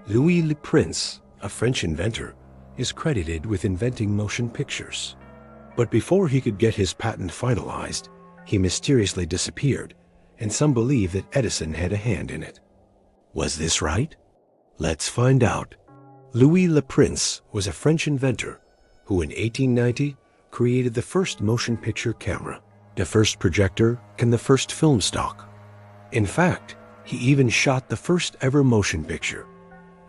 Louis Le Prince, a French inventor, is credited with inventing motion pictures. But before he could get his patent finalized, he mysteriously disappeared, and some believe that Edison had a hand in it. Was this right? Let's find out. Louis Le Prince was a French inventor who in 1890 created the first motion picture camera, the first projector, and the first film stock. In fact, he even shot the first ever motion picture,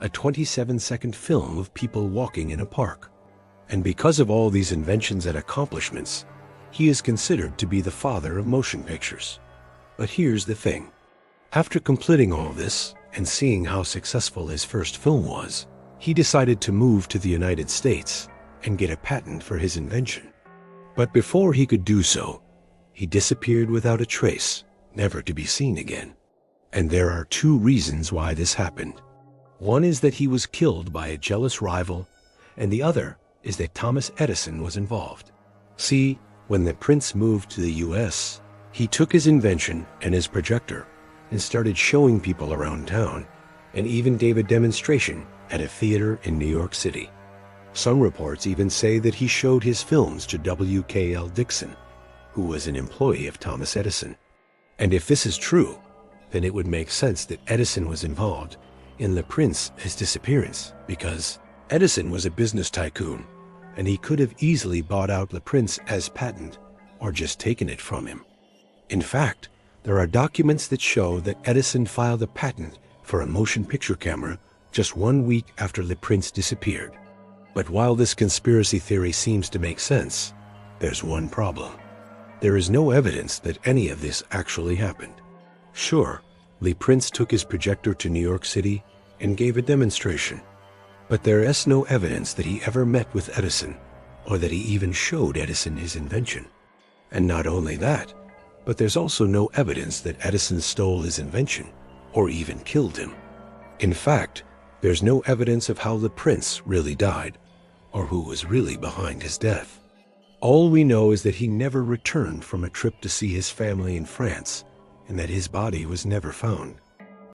a 27-second film of people walking in a park. And because of all these inventions and accomplishments, he is considered to be the father of motion pictures. But here's the thing. After completing all this and seeing how successful his first film was, he decided to move to the United States and get a patent for his invention. But before he could do so, he disappeared without a trace, never to be seen again. And there are two reasons why this happened. One is that he was killed by a jealous rival, and the other is that Thomas Edison was involved. See, when the prince moved to the US, he took his invention and his projector and started showing people around town, and even gave a demonstration at a theater in New York City. Some reports even say that he showed his films to W.K.L. Dixon, who was an employee of Thomas Edison. And if this is true, then it would make sense that Edison was involved in Le Prince's disappearance, because Edison was a business tycoon, and he could have easily bought out Le Prince as patent or just taken it from him. In fact, there are documents that show that Edison filed a patent for a motion picture camera just 1 week after Le Prince disappeared. But while this conspiracy theory seems to make sense, there's one problem. There is no evidence that any of this actually happened. Sure, Le Prince took his projector to New York City and gave a demonstration, but there is no evidence that he ever met with Edison, or that he even showed Edison his invention. And not only that, but there's also no evidence that Edison stole his invention, or even killed him. In fact, there's no evidence of how Le Prince really died, or who was really behind his death. All we know is that he never returned from a trip to see his family in France, and that his body was never found.